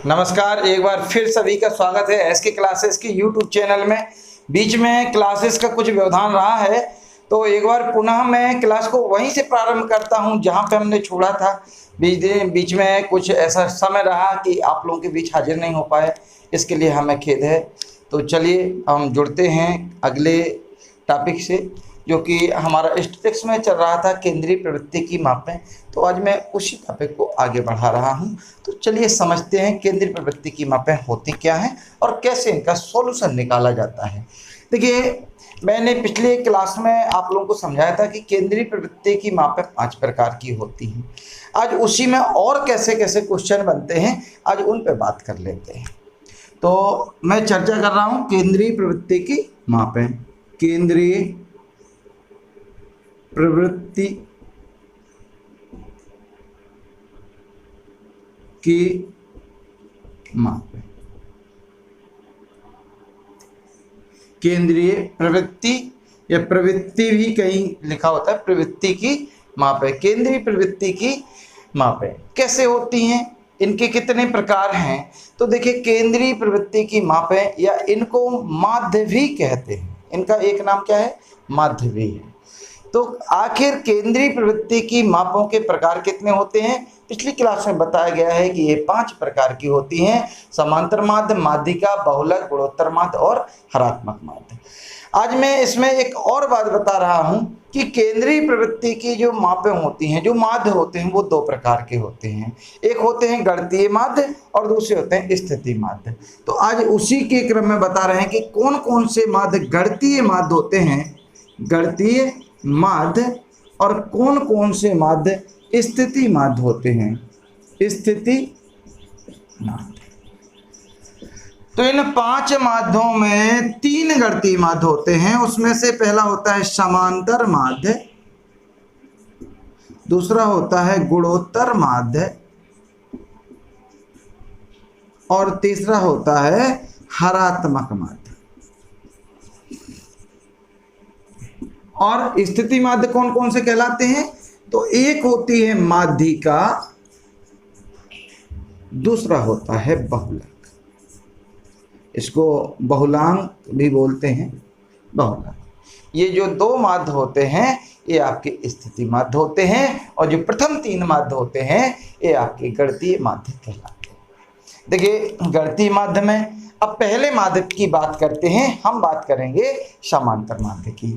नमस्कार, एक बार फिर सभी का स्वागत है एसके क्लासेस के यूट्यूब चैनल में। बीच में क्लासेस का कुछ व्यवधान रहा है, तो एक बार पुनः मैं क्लास को वहीं से प्रारंभ करता हूं जहां पे हमने छोड़ा था। बीच में कुछ ऐसा समय रहा कि आप लोगों के बीच हाजिर नहीं हो पाए, इसके लिए हमें खेद है। तो चलिए हम जुड़ते हैं अगले टॉपिक से, जो कि हमारा स्टैटिस्टिक्स में चल रहा था केंद्रीय प्रवृत्ति की मापें। तो आज मैं उसी टॉपिक को आगे बढ़ा रहा हूं। तो चलिए समझते हैं केंद्रीय प्रवृत्ति की मापें होती क्या हैं और कैसे इनका सॉल्यूशन निकाला जाता है। देखिए, मैंने पिछले क्लास में आप लोगों को समझाया था कि केंद्रीय प्रवृत्ति की मापें 5 प्रकार की होती हैं। आज उसी में और कैसे कैसे क्वेश्चन बनते हैं, आज उन पर बात कर लेते हैं। तो मैं चर्चा कर रहा हूं केंद्रीय प्रवृत्ति की मापें। केंद्रीय प्रवृत्ति की मापें। केंद्रीय प्रवृत्ति या प्रवृत्ति भी कहीं लिखा होता है, प्रवृत्ति की मापें। केंद्रीय प्रवृत्ति की मापें कैसे होती हैं, इनके कितने प्रकार हैं। तो देखिए, केंद्रीय प्रवृत्ति की मापें या इनको माध्य भी कहते हैं। इनका एक नाम क्या है? माध्य भी है। तो आखिर केंद्रीय प्रवृत्ति की मापों के प्रकार कितने होते हैं? पिछली क्लास में बताया गया है कि ये 5 प्रकार की होती हैं: समांतर माध्य, माध्यिका, बहुलक, गुणोत्तर माध्य और हरात्मक माध्य। आज मैं इसमें एक और बात बता रहा हूं कि केंद्रीय प्रवृत्ति की जो मापें होती हैं, जो माध्य होते हैं, वो 2 प्रकार के होते हैं। एक होते हैं गणितीय माध्य और दूसरे होते हैं स्थिति माध्य। तो आज उसी के क्रम में बता रहे हैं कि कौन कौन से माध्य गणितीय माध्य होते हैं, गणितीय माध्य, और कौन कौन से माध्य स्थिति माध्य होते हैं, स्थिति माध्य। तो इन 5 माध्यों में 3 गणितीय माध्य होते हैं। उसमें से पहला होता है समांतर माध्य, दूसरा होता है गुणोत्तर माध्य और तीसरा होता है हरात्मक माध्य। और स्थिति माध्य कौन कौन से कहलाते हैं? तो एक होती है माध्यिका, दूसरा होता है बहुलक। इसको बहुलांक भी बोलते हैं, बहुलक। ये जो 2 माध्य होते हैं ये आपके स्थिति माध्य होते हैं, और जो प्रथम 3 माध्य होते हैं ये आपके गणितीय माध्य कहलाते हैं। देखिए, गणितीय माध्य में अब पहले माध्य की बात करते हैं। हम बात करेंगे समांतर माध्य की।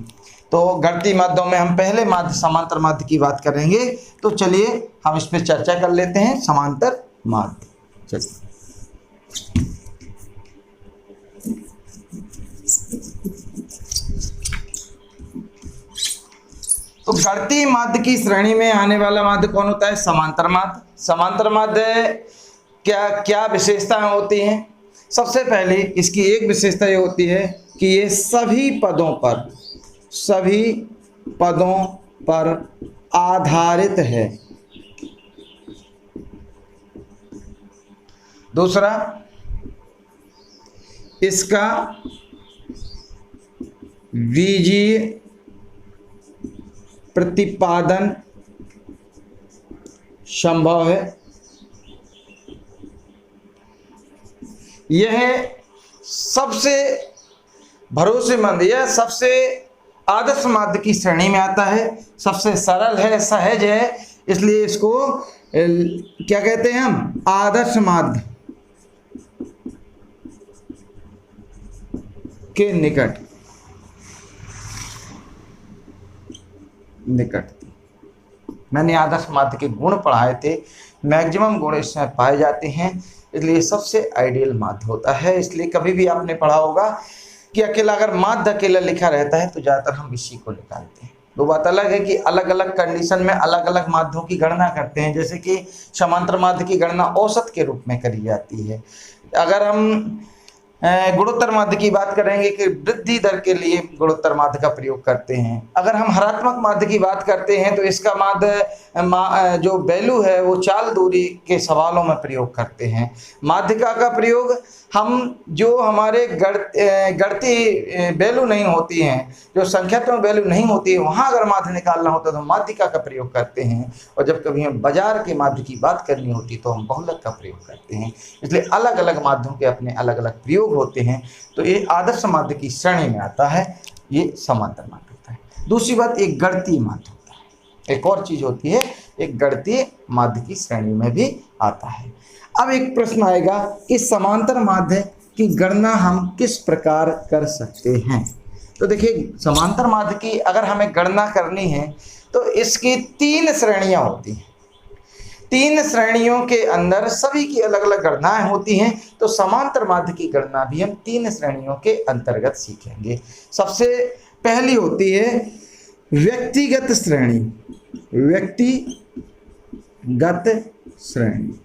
तो गणितीय माध्यों में हम पहले माध्य समांतर माध्य की बात करेंगे। तो चलिए हम इस पर चर्चा कर लेते हैं, समांतर माध्य। चलिए, तो गणितीय माध्य की श्रेणी में आने वाला माध्य कौन होता है? समांतर माध्य। समांतर माध्य क्या क्या विशेषताएं होती हैं? सबसे पहले इसकी एक विशेषता ये होती है कि ये सभी पदों पर आधारित है। दूसरा, इसका बीजीय प्रतिपादन संभव है। यह सबसे भरोसेमंद, यह सबसे आदर्श माध्य की श्रेणी में आता है। सबसे सरल है, सहज है, इसलिए इसको क्या कहते हैं हम? आदर्श माध्य के निकट। मैंने आदर्श माध्य के गुण पढ़ाए थे, मैक्सिमम गुण इसमें पाए जाते हैं, इसलिए सबसे आइडियल माध्य होता है। इसलिए कभी भी आपने पढ़ा होगा कि अकेला अगर माध्य अकेला लिखा रहता है तो ज़्यादातर हम इसी को निकालते हैं। वो बात अलग है कि अलग अलग कंडीशन में अलग अलग माध्यों की गणना करते हैं। जैसे कि समांतर माध्य की गणना औसत के रूप में करी जाती है। अगर हम गुणोत्तर माध्य की बात करेंगे कि वृद्धि दर के लिए गुणोत्तर माध्य का प्रयोग करते हैं। अगर हम हरात्मक माध्य की बात करते हैं तो इसका माध्य जो वैल्यू है वो चाल दूरी के सवालों में प्रयोग करते हैं। माध्यिका का प्रयोग हम जो हमारे गणती वैल्यू नहीं होती हैं, जो संख्यात्मक वैल्यू नहीं होती है, वहाँ अगर माध्य निकालना होता है तो माध्यिका का प्रयोग करते हैं। और जब कभी हम बाजार के माध्य की बात करनी होती तो हम बहुलक का प्रयोग करते हैं। इसलिए अलग अलग माध्यों के अपने अलग अलग प्रयोग होते हैं। तो ये आदर्श माध्य की श्रेणी में आता है, ये समांतर माध्य होता है। दूसरी बात, एक गणितीय माध्य होता है। एक और चीज होती है, एक गणितीय माध्य की श्रेणी में भी आता है। अब एक प्रश्न आएगा कि समांतर माध्य की गणना हम किस प्रकार कर सकते हैं। तो देखिए, समांतर माध्य की अगर हमें गणना करनी है तो इसकी 3 श्रेणियां होती हैं। 3 श्रेणियों के अंदर सभी की अलग अलग गणनाएं होती हैं। तो समांतर माध्य की गणना भी हम 3 श्रेणियों के अंतर्गत सीखेंगे। सबसे पहली होती है व्यक्तिगत श्रेणी। व्यक्तिगत श्रेणी,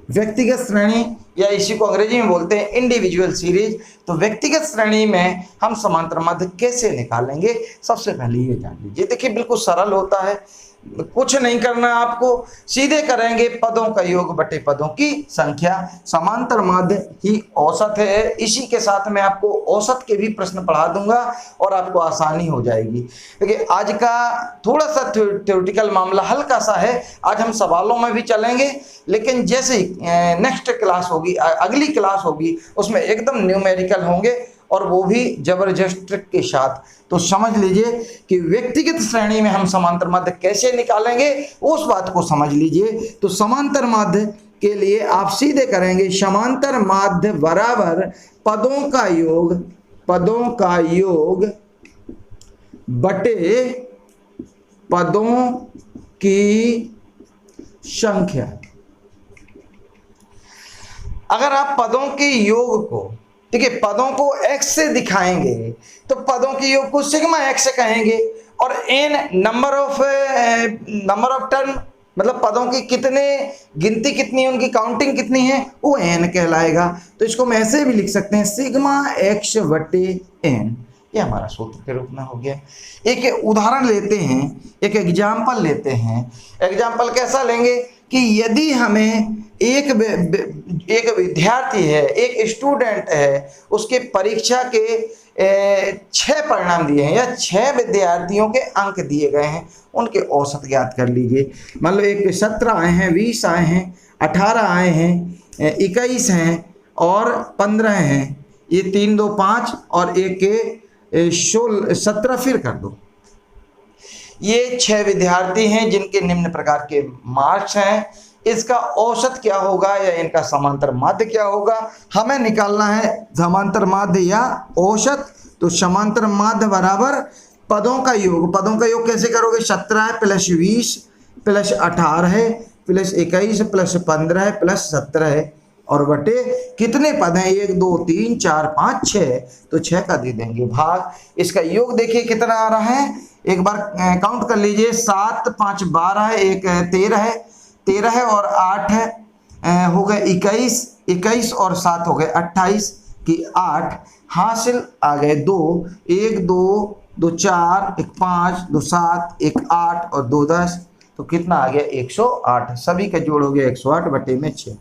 व्यक्तिगत श्रेणी या इसी को अंग्रेजी में बोलते हैं इंडिविजुअल सीरीज। तो व्यक्तिगत श्रेणी में हम समांतर माध्य कैसे निकालेंगे, सबसे पहले ये जान लीजिए। देखिए, बिल्कुल सरल होता है, कुछ नहीं करना आपको, सीधे करेंगे पदों का योग बटे पदों की संख्या। समांतर माध्य ही औसत है। इसी के साथ मैं आपको औसत के भी प्रश्न पढ़ा दूंगा और आपको आसानी हो जाएगी। देखिए, आज का थोड़ा सा थ्योरेटिकल मामला हल्का सा है, आज हम सवालों में भी चलेंगे, लेकिन जैसे नेक्स्ट क्लास होगी, अगली क्लास होगी, उसमें एकदम न्यूमेरिकल होंगे और वो भी जबरदस्त ट्रिक के साथ। तो समझ लीजिए कि व्यक्तिगत श्रेणी में हम समांतर माध्य कैसे निकालेंगे, उस बात को समझ लीजिए। तो समांतर माध्य के लिए आप सीधे करेंगे समांतर माध्य बराबर पदों का योग बटे पदों की संख्या। अगर आप पदों के योग को, ठीक है, पदों को x से दिखाएंगे तो पदों के योग को सिग्मा x कहेंगे, और n नंबर ऑफ टर्म, मतलब पदों की कितने गिनती कितनी है, उनकी काउंटिंग कितनी है, वो n कहलाएगा। तो इसको हम ऐसे भी लिख सकते हैं सिग्मा x बटे n। ये हमारा सूत्र के रूप में हो गया। एक उदाहरण लेते हैं, एक एग्जाम्पल लेते हैं। एग्जाम्पल कैसा लेंगे कि यदि हमें एक विद्यार्थी है, एक स्टूडेंट है, उसके परीक्षा के 6 परिणाम दिए हैं या 6 विद्यार्थियों के अंक दिए गए हैं, उनके औसत ज्ञात कर लीजिए। मान लो एक 17 आए हैं, 20 आए हैं, 18 आए हैं, 21 हैं और 15 हैं। ये 3 2 5 और एक के 17 फिर कर दो। ये 6 विद्यार्थी हैं जिनके निम्न प्रकार के मार्क्स हैं। इसका औसत क्या होगा या इनका समांतर माध्य क्या होगा, हमें निकालना है समांतर माध्य या औसत। तो समांतर माध्य बराबर पदों का योग। पदों का योग कैसे करोगे, 17 plus 20 plus 18 plus 21 plus 15 plus 17 और बटे कितने पद हैं, 1 2 3 4 5 6, तो 6 का दे देंगे भाग। इसका योग देखिए कितना आ रहा है, एक बार काउंट कर लीजिए। 7 5 12 है, एक 13 है और 8 है, हो गए 21 और 7 हो गए 28 की 8 हासिल आ गए 2, 1 2 2 4 1 5 2 7 1 8 और 2 10, तो कितना आ गया 108। सभी का जोड़ हो गया 108 बटे में 6।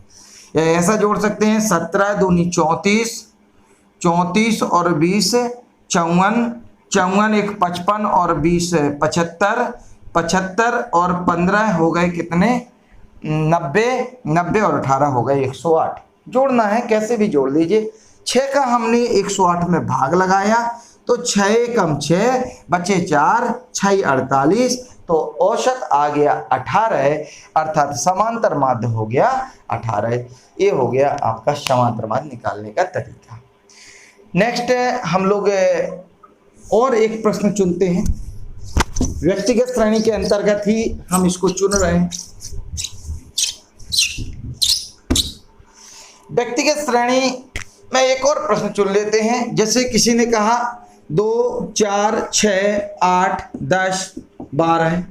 या ऐसा जोड़ सकते हैं 17 दूनी 34, 34 और 20 54, 54 1 55 और 20 75, 75 और 15 हो गए कितने 90, 90 और 18 हो गए 108। जोड़ना है कैसे भी जोड़ लीजिए। 6 का हमने 108 में भाग लगाया तो 6 कम 6 बचे 4, 6 48, तो औसत आ गया 18, अर्थात समांतर माध्य हो गया 18। ये हो गया आपका समांतर माध्य निकालने का तरीका। नेक्स्ट हम लोग और एक प्रश्न चुनते हैं। व्यक्तिगत श्रेणी के अंतर्गत ही हम इसको चुन रहे हैं। व्यक्तिगत श्रेणी में एक और प्रश्न चुन लेते हैं। जैसे किसी ने कहा 2 4 6 8 10 12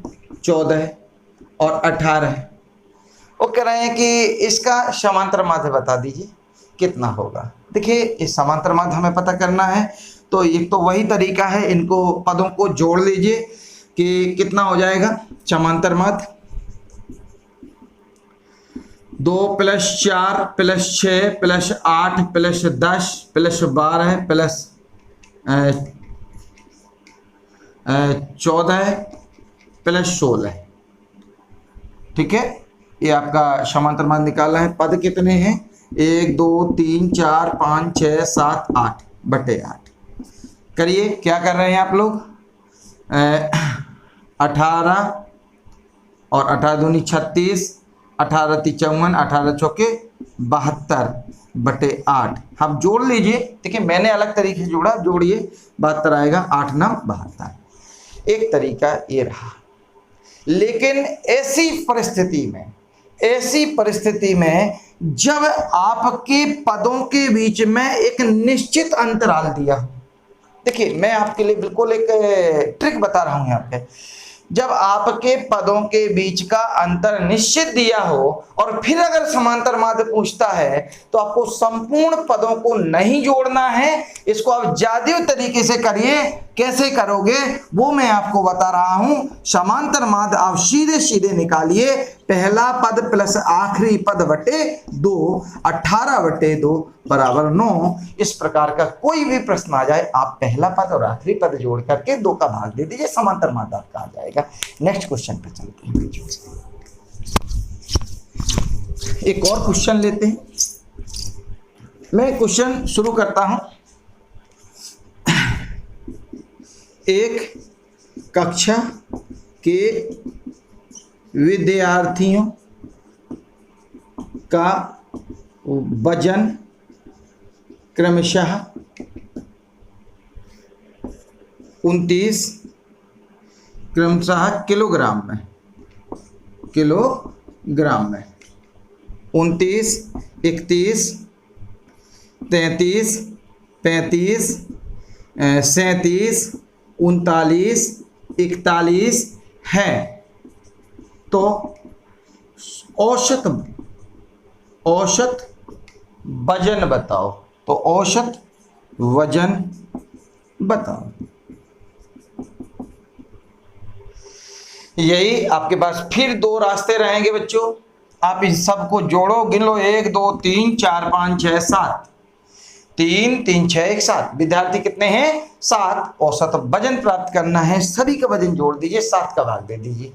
14 और 18 है। वो कह रहे हैं कि इसका समांतर माध्य बता दीजिए। कितना होगा। देखिए इस समांतर माध्य हमें पता करना है, तो एक तो वही तरीका है, इनको पदों को जोड़ लीजिए कि कितना हो जाएगा। समांतर माध्य 2 + 4 + 6 + 8 + 10 + 12 + 14 + 16। ठीक है, ये आपका समांतर माध्य निकालना है। पद कितने हैं? 1 2 3 4 5 6 7 8 बटे 8। करिए, क्या कर रहे हैं आप लोग? 18 और 18 दूनी 36, 18 × 3 = 54, 18 × 4 = 72 बटे 8। आप जोड़ लीजिए। देखिए मैंने अलग तरीके से जोड़ा, जोड़िए 72 आएगा, 8 × 9 = 72। एक तरीका ये रहा। लेकिन ऐसी परिस्थिति में जब आपके पदों के बीच में एक निश्चित अंतराल दिया, देखिए मैं आपके लिए बिल्कुल एक ट्रिक बता रहा हूं यहाँ पे। जब आपके पदों के बीच का अंतर निश्चित दिया हो और फिर अगर समांतर माध्य पूछता है तो आपको संपूर्ण पदों को नहीं जोड़ना है, इसको आप जादुई तरीके से करिए। कैसे करोगे वो मैं आपको बता रहा हूं। समांतर माध्य आप सीधे सीधे निकालिए, पहला पद प्लस आखिरी पद बटे 2, 18 बटे 2 बराबर 9। इस प्रकार का कोई भी प्रश्न आ जाए, आप पहला पद और आखिरी पद जोड़ करके 2 का भाग दे दीजिए, समांतर माध्य आपका आ जाएगा। नेक्स्ट क्वेश्चन पे चलते हैं। एक और क्वेश्चन लेते हैं। मैं क्वेश्चन शुरू करता हूं। एक कक्षा के विद्यार्थियों का वजन क्रमशः 29 क्रमशः किलोग्राम में 29, 31, 33, 35, 37, 39, 41 है, तो औसत वजन बताओ। तो औसत वजन बताओ। यही आपके पास फिर 2 रास्ते रहेंगे बच्चों। आप इन सबको जोड़ो, गिन लो, 1 2 3 4 5 6 7, 3 3 6 1 7। विद्यार्थी कितने हैं? 7। औसत वजन प्राप्त करना है, सभी का वजन जोड़ दीजिए, 7 का भाग दे दीजिए।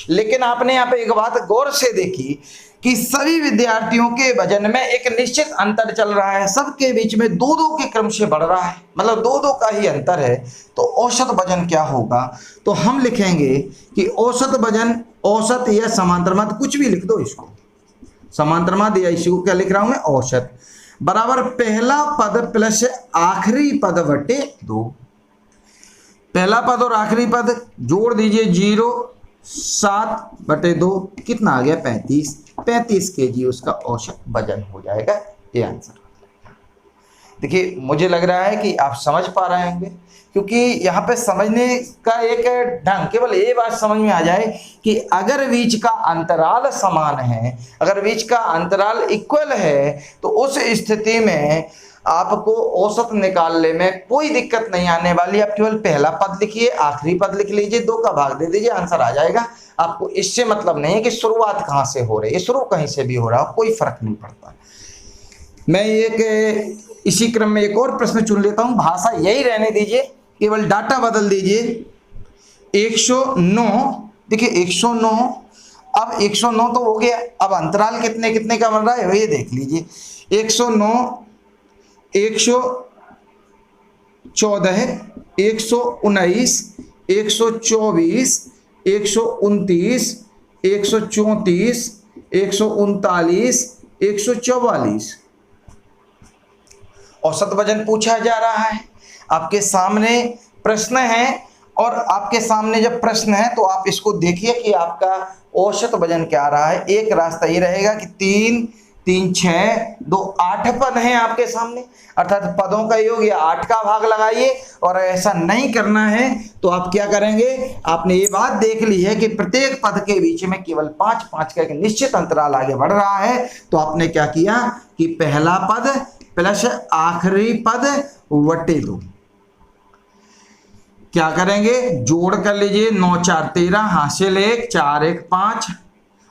लेकिन आपने यहाँ पे एक बात गौर से देखी कि सभी विद्यार्थियों के वजन में एक निश्चित अंतर चल रहा है, सबके बीच में 2-2 के क्रम से बढ़ रहा है, मतलब 2-2 का ही अंतर है। तो औसत वजन क्या होगा? तो हम लिखेंगे कि औसत वजन, औसत या समांतर माध्य कुछ भी लिख दो इसको, समांतर माध्य या इसी को क्या लिख रहा हूं मैं, औसत, बराबर पहला पद प्लस आखिरी पद बटे 2। पहला पद और आखिरी पद जोड़ दीजिए, 0 7 बटे 2 कितना आ गया? 35 kg उसका औसत वजन हो जाएगा। ये आंसर। देखिए मुझे लग रहा है कि आप समझ पा रहे होंगे, क्योंकि यहाँ पे समझने का एक ढंग, केवल ये बात समझ में आ जाए कि अगर बीच का अंतराल समान है, अगर बीच का अंतराल इक्वल है, तो उस स्थिति में आपको औसत निकालने में कोई दिक्कत नहीं आने वाली। आप केवल पहला पद लिखिए, आखिरी पद लिख लीजिए, 2 का भाग दे दीजिए, आंसर आ जाएगा। आपको इससे मतलब नहीं है कि शुरुआत कहाँ से हो रही है, शुरू कहीं से भी हो रहा हो, कोई फर्क नहीं पड़ता। मैं एक इसी क्रम में एक और प्रश्न चुन लेता हूं, भाषा यही रहने दीजिए, केवल डाटा बदल दीजिए। 109, देखिए 109, अब 109 तो हो गया, अब अंतराल कितने कितने का बन रहा है ये देख लीजिए। 109, 114, 119, 124, 129, 134, 139, 144 औसत वजन पूछा जा रहा है। आपके सामने प्रश्न है, और आपके सामने जब प्रश्न है तो आप इसको देखिए कि आपका औसत वजन क्या आ रहा है। एक रास्ता ये रहेगा कि 3 3 6 2 8 पद हैं आपके सामने, अर्थात पदों का योग या 8 का भाग लगाइए। और ऐसा नहीं करना है तो आप क्या करेंगे, आपने ये बात देख ली है कि प्रत्येक पद के बीच में केवल 5-5 का एक निश्चित अंतराल आगे बढ़ रहा है। तो आपने क्या किया कि पहला पद प्लस आखिरी पद वटे 2, क्या करेंगे, जोड़ कर लीजिए। 9 4 13 हासिल 1, 4 1 5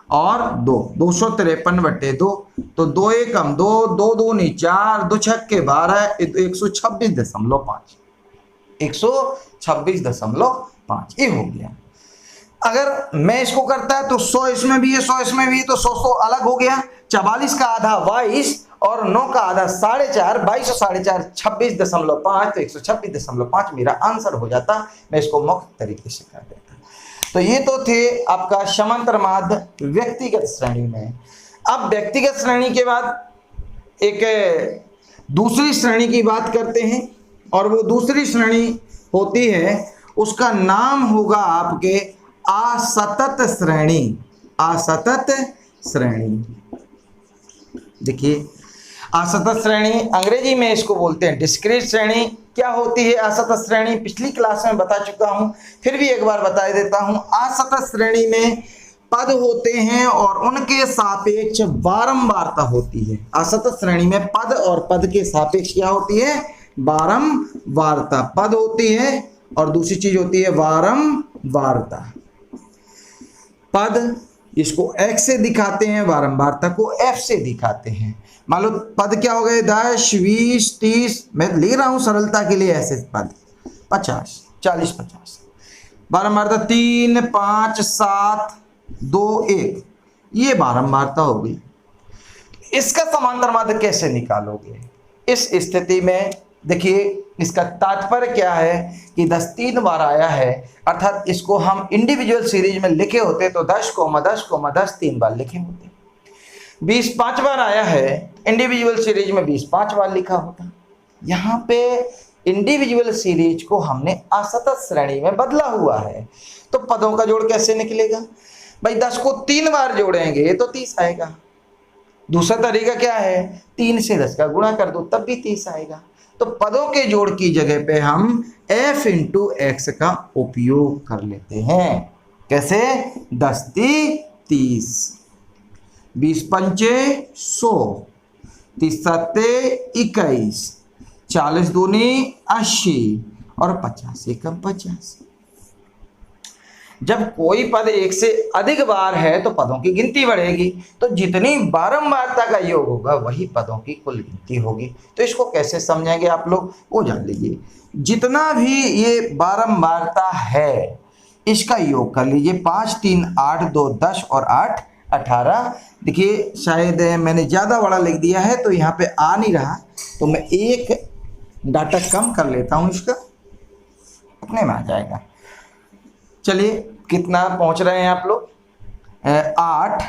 और 2, 253 बटे 2। तो 2 1 कम 2, 2 2 नहीं 4, 2 6 के 12, 126.5, 126.5 ये हो गया। अगर मैं इसको करता है तो 100 इसमें भी है, 100 इसमें भी है, तो 100 अलग हो गया। 44 का आधा 22 और 9 का आधा 4.5, 22 और 4.5 26.5, तो 126.5 मेरा आंसर हो जाता। मैं इसको मुख्य तरीके से कर देता। तो ये तो थे आपका समांतर माध्य व्यक्तिगत श्रेणी में। अब व्यक्तिगत श्रेणी के बाद एक दूसरी श्रेणी की बात करते हैं, और वो दूसरी श्रेणी होती है, उसका नाम होगा आपके असतत श्रेणी। असतत श्रेणी, देखिए असतत श्रेणी अंग्रेजी में इसको बोलते हैं डिस्क्रीट श्रेणी। क्या होती है असतत श्रेणी, पिछली क्लास में बता चुका हूं, फिर भी एक बार बता देता हूं। असतत श्रेणी में पद होते हैं और उनके सापेक्ष बारंबारता होती है। असतत श्रेणी में पद और पद के सापेक्ष क्या होती है, बारंबारता। पद होती है और दूसरी चीज होती है बारंबारता। पद इसको x से दिखाते हैं, बारंबारता को f से दिखाते हैं। मान लो पद क्या हो गए, 10 20 30, मैं ले रहा हूं सरलता के लिए ऐसे पद, 50 40 50। बारंबारता 3 5 7 2 1, ये बारंबारता हो गई। इसका समांतर माध्य कैसे निकालोगे? इस स्थिति में देखिए इसका तात्पर्य क्या है कि 10 3 बार आया है, अर्थात इसको हम इंडिविजुअल सीरीज में लिखे होते तो 10, 10, 10 3 बार लिखे होते। 20 5 बार आया है, इंडिविजुअल सीरीज में 20 5 बार लिखा होता। यहाँ पे इंडिविजुअल सीरीज को हमने असतत श्रेणी में बदला हुआ है। तो पदों का जोड़ कैसे निकलेगा भाई? 10 को 3 बार जोड़ेंगे तो 30 आएगा। दूसरा तरीका क्या है, 3 से 10 का गुणा कर दो तब भी 30 आएगा। तो पदों के जोड़ की जगह पे हम f × x का उपयोग कर लेते हैं। कैसे? 10 3 30, 20 5 100, 30 7 21, 40 2 80 और 50 1 50। जब कोई पद एक से अधिक बार है तो पदों की गिनती बढ़ेगी, तो जितनी बारंबारता का योग होगा वही पदों की कुल गिनती होगी। तो इसको कैसे समझेंगे आप लोग, वो जान लीजिए। जितना भी ये बारंबारता है इसका योग कर लीजिए। 5 3 8 2 10 और 8 18। देखिए शायद मैंने ज़्यादा बड़ा लिख दिया है तो यहाँ पे आ नहीं रहा, तो मैं एक डाटा कम कर लेता हूँ, इसका अपने में आ जाएगा। चलिए कितना पहुंच रहे हैं आप लोग? 8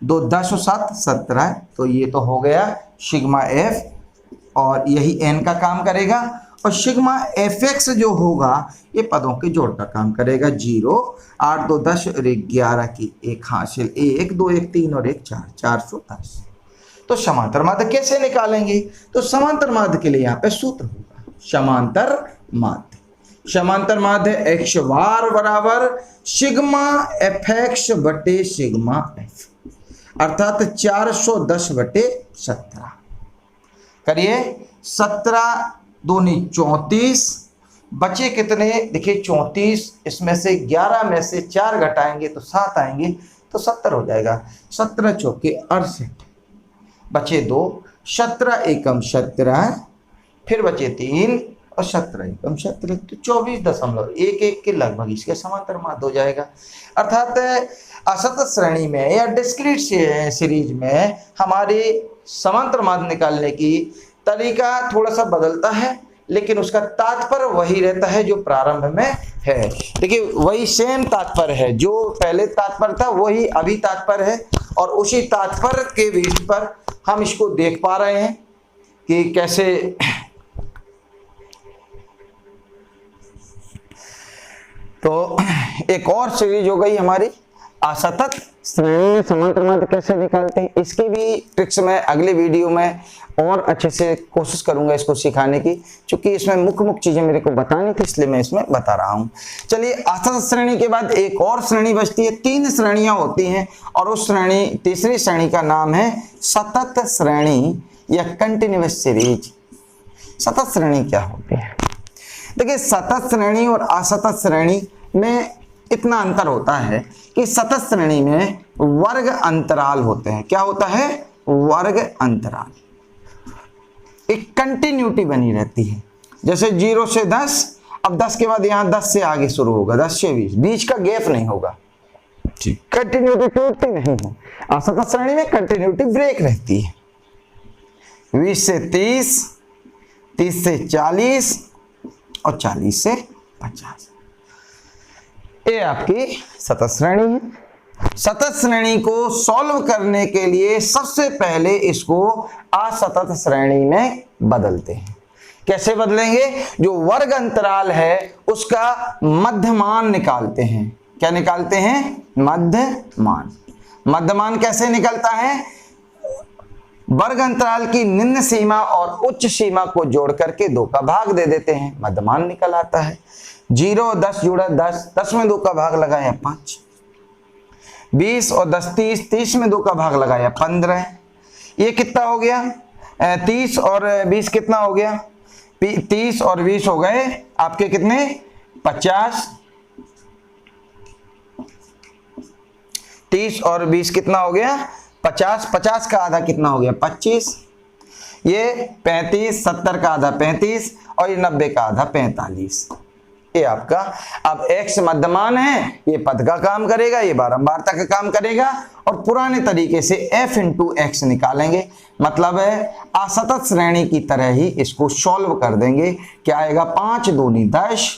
2 10 और 7 17। तो ये तो हो गया सिग्मा f, और यही n का काम करेगा। और सिग्मा fx जो होगा ये पदों के जोड़ का काम करेगा। 0 8 2 10 और 11 की 1 हासिल 1 2 1 3 और 1 4, 410। तो समांतर माध्य कैसे निकालेंगे? तो समांतर माध्य के लिए यहाँ पे सूत्र होगा समांतर माध्य। समांतर माध्य x बार बराबर सिग्मा fx बटे सिग्मा f, अर्थात 410 बटे 17। करिए 17 2 34, बचे कितने? देखिए 34, इसमें से 11 में से 4 घटाएंगे तो 7 आएंगे, तो 70 हो जाएगा। 17 चौके 68, बचे 2, 17 एकम 17, फिर बचे 3 और 17 एकम 17, तो 24.11 के लगभग इसके समांतर माध्य हो जाएगा। अर्थात असतत श्रेणी में या डिस्क्रीट सीरीज में हमारे समांतर माध्य निकालने की तरीका थोड़ा सा बदलता है, लेकिन उसका तात्पर्य वही रहता है जो प्रारंभ में है। देखिए वही सेम तात्पर्य है, जो पहले तात्पर्य था वही अभी तात्पर्य है, और उसी तात्पर्य के बेस पर हम इसको देख पा रहे हैं कि कैसे तो एक और सीरीज हो गई हमारी असतत श्रेणी में समांतर माध्य कैसे निकालते हैं, इसकी भी ट्रिक्स मैं अगले वीडियो में और अच्छे से कोशिश करूंगा इसको सिखाने की, क्योंकि इसमें मुख्य चीजें मेरे को बतानी थी, इसलिए मैं इसमें बता रहा हूं। चलिए, असतत श्रेणी के बाद एक और श्रेणी बचती है। 3 श्रेणियां होती हैं और उस श्रेणी, तीसरी श्रेणी का नाम है सतत श्रेणी या कंटिन्यूअस सीरीज। सतत श्रेणी क्या होती है? देखिए, सतत श्रेणी और असतत श्रेणी में इतना अंतर होता है कि सतत श्रेणी में वर्ग अंतराल होते हैं। क्या होता है? वर्ग अंतराल। एक कंटिन्यूटी बनी रहती है, जैसे 0 से 10, अब 10 के बाद यहां 10 से आगे शुरू होगा, 10 से 20, बीच का गैप नहीं होगा, कंटिन्यूटी टूटती नहीं है। असतत श्रेणी में कंटिन्यूटी ब्रेक रहती है। 20 से 30, 30 से 40 और 40 से 50। ये आपकी सतत श्रेणी है। सतत श्रेणी को सॉल्व करने के लिए सबसे पहले इसको असतत श्रेणी में बदलते हैं। कैसे बदलेंगे? जो वर्ग अंतराल है उसका मध्यमान निकालते हैं। क्या निकालते हैं? मध्यमान। मध्यमान कैसे निकलता है? वर्ग अंतराल की निम्न सीमा और उच्च सीमा को जोड़ करके 2 का भाग दे देते हैं, मध्यमान निकल आता है। 0 10 जुड़ा 10, 10 में 2 का भाग लगाया 5। 20 और 10 30, 30 में 2 का भाग लगाया 15। ये कितना हो गया? 30 और 20 कितना हो गया? 30 और 20 हो गए आपके कितने? 50। 30 और 20 कितना हो गया? 50। 50 का आधा कितना हो गया? 25। ये 35, 70 का आधा 35 और ये 90 का आधा 45। ये आपका अब x मध्यमान है, ये पद का काम करेगा, ये बारंबारता का काम करेगा और पुराने तरीके से f इंटू x निकालेंगे। मतलब है असतत श्रेणी की तरह ही इसको सॉल्व कर देंगे। क्या आएगा? 5 दूनी 10,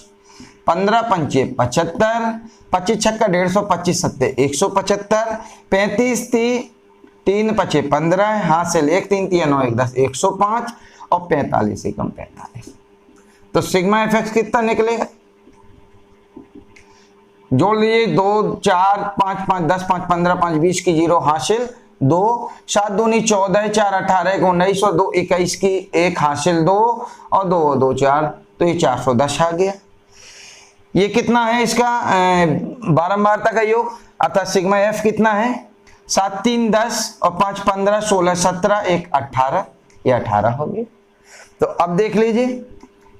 15 पंचे 75, 25 छक्का 150, 25 सत्ते 175, 35 3 पचे 15, हासिल 1 3 3 9 1 10 105 और 45 एकम 45। तो सिग्मा एफ एक्स कितना निकलेगा? जोड़ लीजिए 2 4 5 5 10 5 15 5 20 की 0 हासिल 2, 7 दूनी 14, 4 18 19 और 2 21 की 1 हासिल 2 और 2 2 4, तो ये 410 आ गया। ये कितना है इसका बारंबारता का योग, अर्थात सिग्मा एफ कितना है? 7 3 10 और 5 15 16 17 1 18, ये 18 हो गया। तो अब देख लीजिए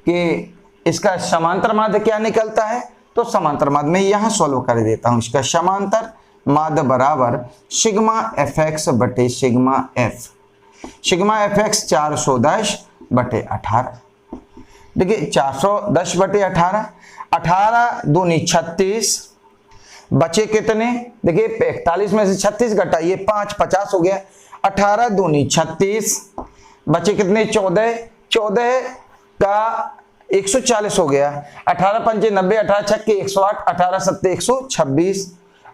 कि इसका समांतर माध्य क्या निकलता है। तो समांतर माध्य में यहां सॉल्व कर देता हूं। इसका समांतर माध्य बराबर सिग्मा एफ एक्स बटे sigma F. Sigma F x 410 बटे 18। देखिए 410 बटे 18, 18 दूनी 36, बचे कितने? देखिए 41 में से 36 घटाइए 5, 50 हो गया। 18 दूनी 36, बचे कितने? 14, 14 का 140 हो गया। 18 पंचे 90, 18 छक्के 108, 18 सत्ते 126,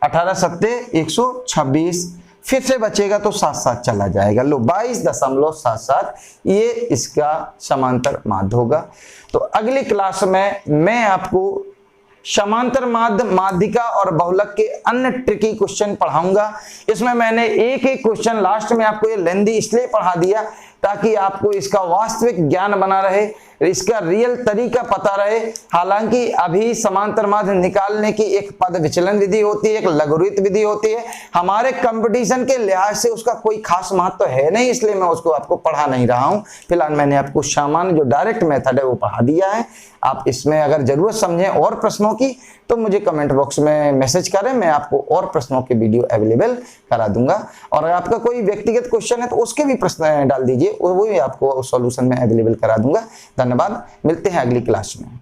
18 सत्ते 126। फिर से बचेगा तो 7 7 चला जाएगा। लो 22.77 ये इसका समांतर माध्य होगा। तो अगली क्लास में मैं आपको समांतर माध्य, माध्यिका और बहुलक के अन्य ट्रिकी क्वेश्चन पढ़ाऊंगा। इसमें मैंने एक एक क्वेश्चन लास्ट में आपको ये लेंदी इसलिए पढ़ा दिया ताकि आपको इसका वास्तविक ज्ञान बना रहे, इसका रियल तरीका पता रहे। हालांकि अभी समांतर माध्य निकालने की एक पद विचलन विधि होती है, एक लघुरीत विधि होती है। हमारे कंपटीशन के लिहाज से उसका कोई खास महत्व है नहीं, इसलिए मैं उसको आपको पढ़ा नहीं रहा हूं। फिलहाल मैंने आपको सामान्य जो डायरेक्ट मेथड है वो पढ़ा दिया है। आप इसमें अगर जरूरत समझें और प्रश्नों की तो मुझे कमेंट बॉक्स में मैसेज करें, मैं आपको और प्रश्नों के वीडियो अवेलेबल करा दूंगा। और अगर आपका कोई व्यक्तिगत क्वेश्चन है तो उसके भी प्रश्न डाल दीजिए, वो भी आपको सॉल्यूशन में अवेलेबल करा दूंगा। धन्यवाद, मिलते हैं अगली क्लास में।